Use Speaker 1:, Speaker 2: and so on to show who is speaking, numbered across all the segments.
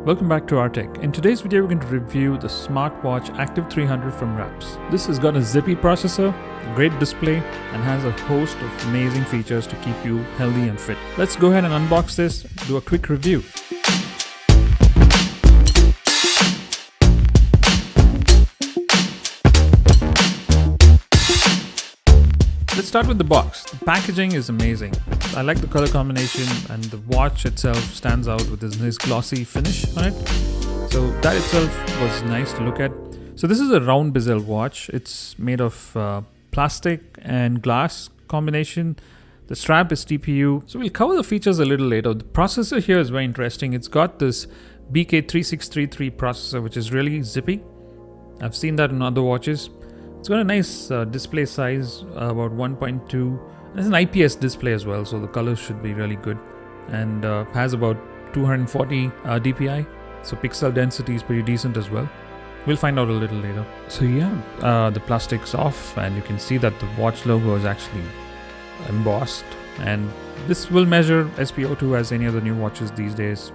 Speaker 1: Welcome back to our tech. In today's video, we're going to review the Smartwatch Active 300 from Rapz. This has got a zippy processor, a great display, and has a host of amazing features to keep you healthy and fit. Let's go ahead and unbox this, do a quick review. Let's start with the box. The packaging is amazing. I like the color combination, and the watch itself stands out with this nice glossy finish on it. So that itself was nice to look at. So this is a round bezel watch. It's made of plastic and glass combination. The strap is TPU. So we'll cover the features a little later. The processor here is very interesting. It's got this BK3633 processor, which is really zippy. I've seen that in other watches. It's got a nice display size, about 1.2. There's an IPS display as well, so the colors should be really good. And has about 240 dpi, so pixel density is pretty decent as well. We'll find out a little later. So yeah, the plastic's off, and you can see that the watch logo is actually embossed. And this will measure SpO2 as any other new watches these days.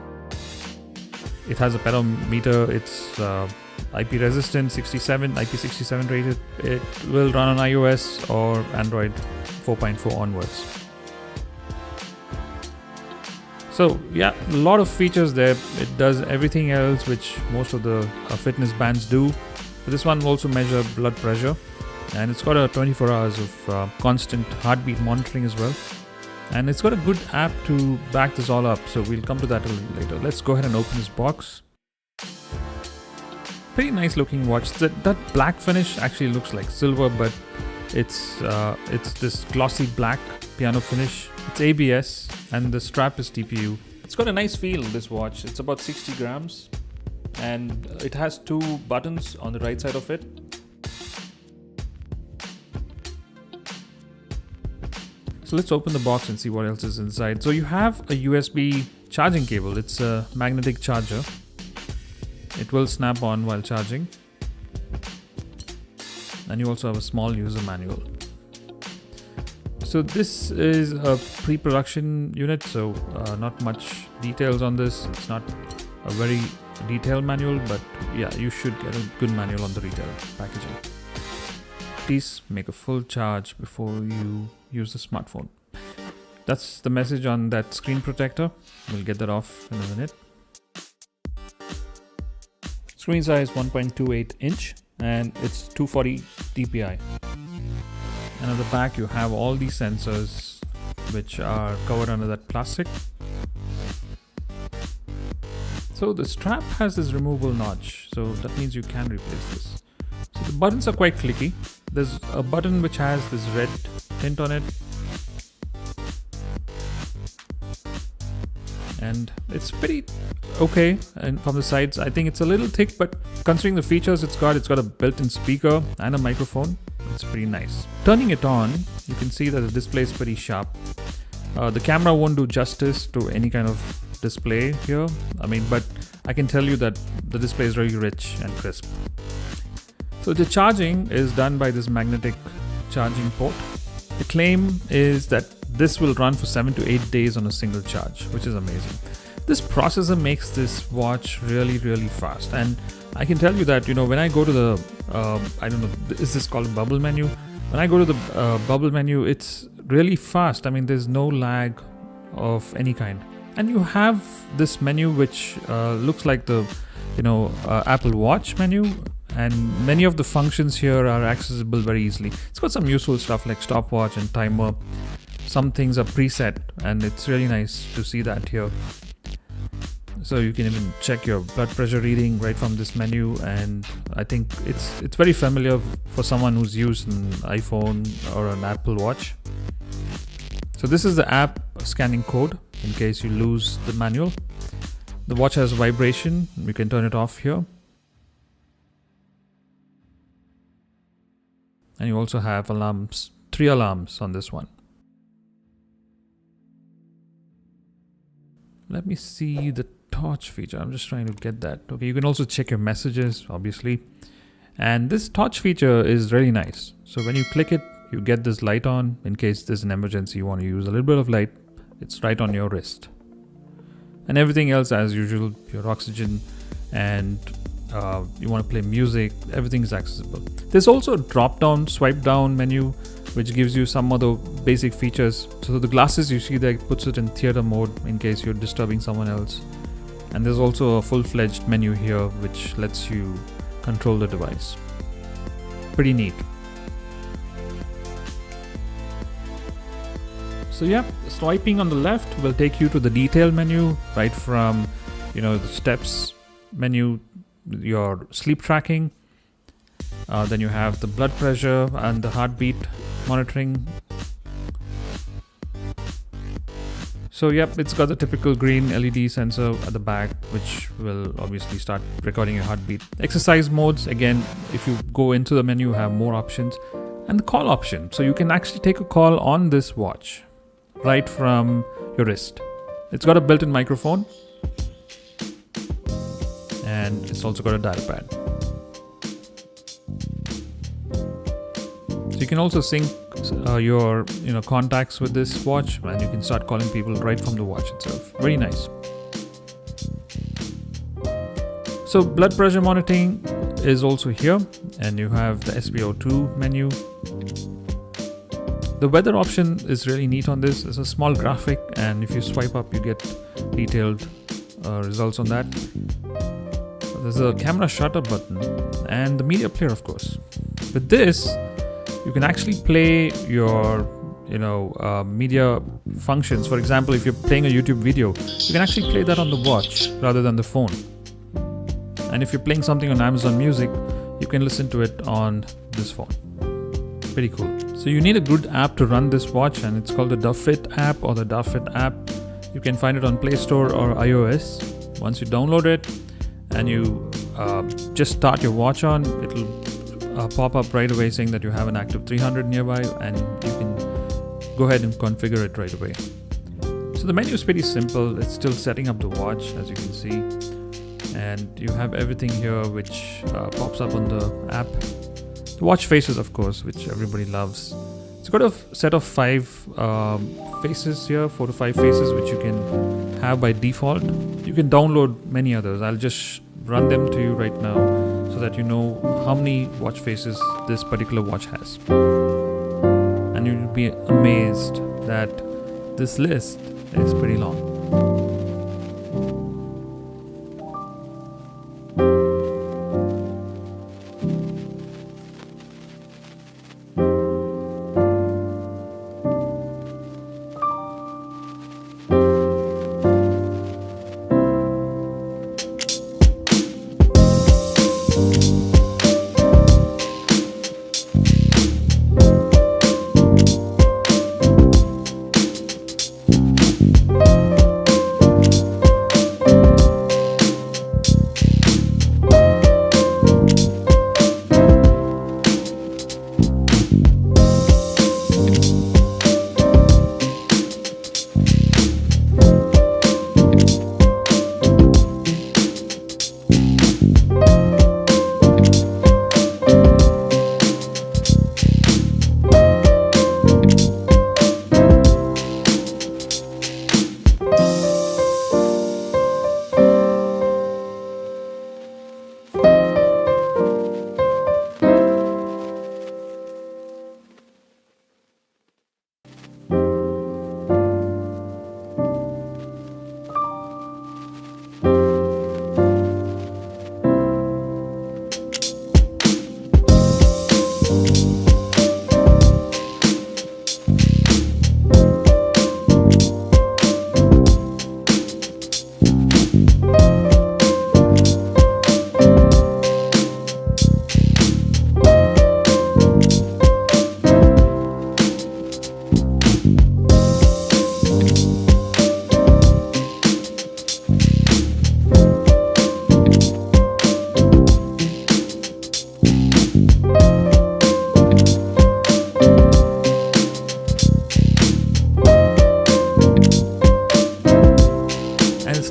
Speaker 1: It has a pedometer. It's IP resistant, 67, IP67 rated. It will run on iOS or Android 4.4 onwards. So yeah, a lot of features there. It does everything else which most of the fitness bands do. But this one will also measure blood pressure, and it's got a 24 hours of constant heartbeat monitoring as well. And it's got a good app to back this all up, so we'll come to that a little later. Let's go ahead and open this box. Pretty nice looking watch. That black finish actually looks like silver, but it's this glossy black piano finish. It's ABS, and the strap is TPU. It's got a nice feel, this watch. It's about 60 grams, and it has two buttons on the right side of it. So let's open the box and see what else is inside. So you have a USB charging cable. It's a magnetic charger. It will snap on while charging. And you also have a small user manual. So this is a pre-production unit, so not much details on this. It's not a very detailed manual, but yeah, you should get a good manual on the retail packaging. Please make a full charge before you use the smartphone. That's the message on that screen protector. We'll get that off in a minute. Screen size 1.28 inch, and it's 240 dpi. And at the back you have all these sensors which are covered under that plastic. So the strap has this removable notch, so that means you can replace this. So the buttons are quite clicky. There's a button which has this red tint on it, and it's pretty okay. And from the sides, I think it's a little thick, but considering the features it's got a built-in speaker and a microphone. It's pretty nice. Turning it on, you can see that the display is pretty sharp. The camera won't do justice to any kind of display here. But I can tell you that the display is very rich and crisp. So the charging is done by this magnetic charging port. The claim is that this will run for 7 to 8 days on a single charge, which is amazing. This processor makes this watch really, really fast. And I can tell you that, when I go to the, I don't know, is this called a bubble menu? When I go to the bubble menu, it's really fast. There's no lag of any kind. And you have this menu which looks like the, Apple Watch menu. And many of the functions here are accessible very easily. It's got some useful stuff like stopwatch and timer. Some things are preset, and it's really nice to see that here. So you can even check your blood pressure reading right from this menu, and I think it's very familiar for someone who's used an iPhone or an Apple Watch. So this is the app scanning code in case you lose the manual. The watch has vibration. We can turn it off here. And you also have alarms, 3 alarms on this one. Let me see the torch feature. I'm just trying to get that. Okay, you can also check your messages, obviously. And this torch feature is really nice. So when you click it, you get this light on in case there's an emergency. You want to use a little bit of light. It's right on your wrist. and everything else as usual, your oxygen, and you want to play music, everything is accessible. There's also a drop down, swipe down menu which gives you some other basic features. So the glasses you see there puts it in theater mode in case you're disturbing someone else. And there's also a full-fledged menu here which lets you control the device. Pretty neat. So yeah, swiping on the left will take you to the detail menu, right from the steps menu, your sleep tracking. Then you have the blood pressure and the heartbeat monitoring. So yep, it's got the typical green LED sensor at the back, which will obviously start recording your heartbeat. Exercise modes, again, if you go into the menu, you have more options. And the call option, so you can actually take a call on this watch right from your wrist. It's got a built-in microphone, and it's also got a dial pad. So you can also sync your contacts with this watch, and you can start calling people right from the watch itself. Very nice. So blood pressure monitoring is also here, and you have the SpO2 menu. The weather option is really neat on this. It's a small graphic, and if you swipe up, you get detailed results on that. There's a camera shutter button and the media player, of course. With this, you can actually play your media functions. For example, if you're playing a YouTube video, you can actually play that on the watch rather than the phone. And if you're playing something on Amazon Music, you can listen to it on this phone. Pretty cool. So you need a good app to run this watch, and it's called the DoveFit app or the DoveFit app. You can find it on Play Store or iOS. Once you download it and you just start your watch on, it'll pop up right away saying that you have an active 300 nearby, and you can go ahead and configure it right away. So the menu is pretty simple. It's still setting up the watch, as you can see, and you have everything here which pops up on the app. The watch faces, of course, which everybody loves. It's got a set of 5 faces here, 4 to 5 faces, which you can have by default. You can download many others. I'll just run them to you right now so that you know how many watch faces this particular watch has. And you'll be amazed that this list is pretty long.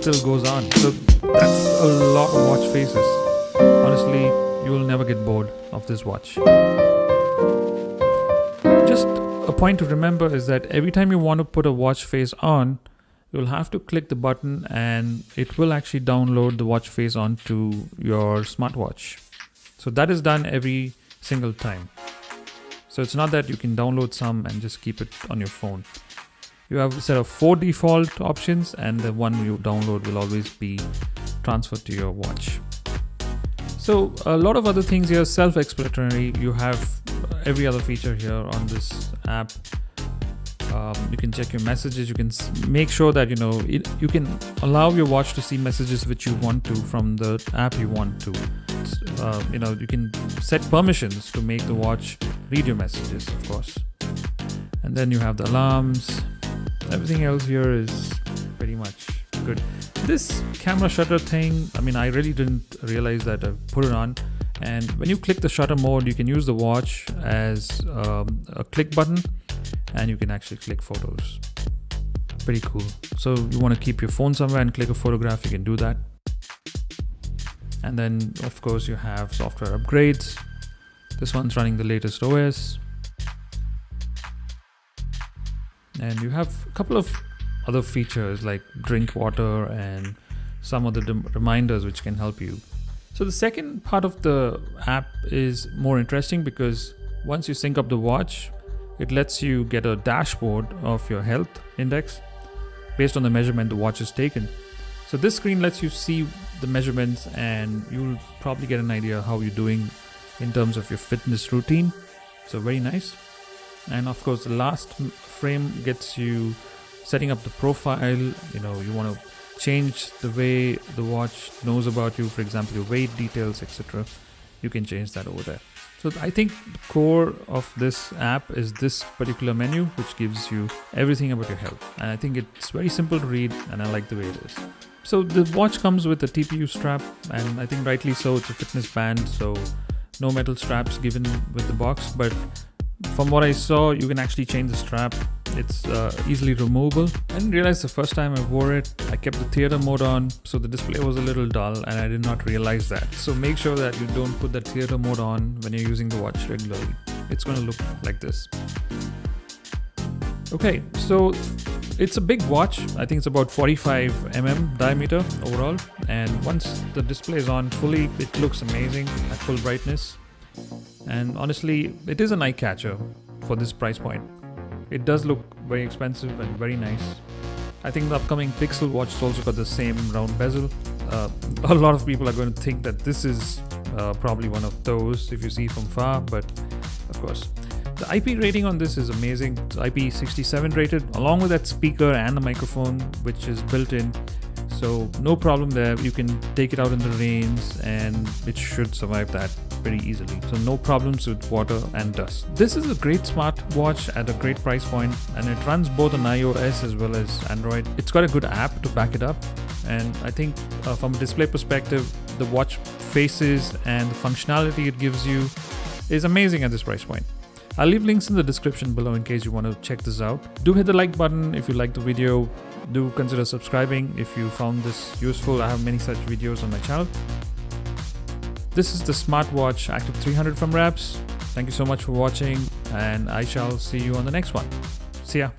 Speaker 1: Still goes on. So that's a lot of watch faces. Honestly, you will never get bored of this watch. Just a point to remember is that every time you want to put a watch face on, you'll have to click the button and it will actually download the watch face onto your smartwatch. So that is done every single time. So it's not that you can download some and just keep it on your phone. You have a set of 4 default options, and the one you download will always be transferred to your watch. So a lot of other things here, self-explanatory. You have every other feature here on this app. You can check your messages. You can make sure that you can allow your watch to see messages which you want to from the app you want to. You can set permissions to make the watch read your messages, of course. And then you have the alarms. Everything else here is pretty much good. This camera shutter thing, I really didn't realize that I put it on. And when you click the shutter mode, you can use the watch as a click button, and you can actually click photos. Pretty cool. So you want to keep your phone somewhere and click a photograph, you can do that. And then of course you have software upgrades. This one's running the latest OS. And you have a couple of other features like drink water and some of the reminders which can help you. So the second part of the app is more interesting because once you sync up the watch, it lets you get a dashboard of your health index based on the measurement the watch has taken. So this screen lets you see the measurements, and you'll probably get an idea how you're doing in terms of your fitness routine. So very nice. And of course the last frame gets you setting up the profile. You want to change the way the watch knows about you, for example your weight details, etc. You can change that over there. So I think the core of this app is this particular menu, which gives you everything about your health. And I think it's very simple to read, and I like the way it is. So the watch comes with a TPU strap, and I think rightly so, it's a fitness band, so no metal straps given with the box. But from what I saw, you can actually change the strap. It's easily removable. I didn't realize the first time I wore it, I kept the theater mode on, so the display was a little dull, and I did not realize that. So make sure that you don't put the theater mode on when you're using the watch regularly. It's going to look like this. Okay, so it's a big watch. I think it's about 45 mm diameter overall, and once the display is on fully, it looks amazing at full brightness. And honestly, it is an eye catcher for this price point. It does look very expensive and very nice. I think the upcoming Pixel watch has also got the same round bezel. A lot of people are going to think that this is probably one of those if you see from far, but of course. The IP rating on this is amazing. It's IP67 rated, along with that speaker and the microphone, which is built in. So no problem there. You can take it out in the rains and it should survive that pretty easily. So no problems with water and dust. This is a great smartwatch at a great price point, and it runs both on iOS as well as Android. It's got a good app to back it up, and I think from a display perspective, the watch faces and the functionality it gives you is amazing at this price point. I'll leave links in the description below in case you want to check this out. Do hit the like button if you liked the video. Do consider subscribing if you found this useful. I have many such videos on my channel. This is the Smartwatch Active 300 from Rapz. Thank you so much for watching, and I shall see you on the next one. See ya.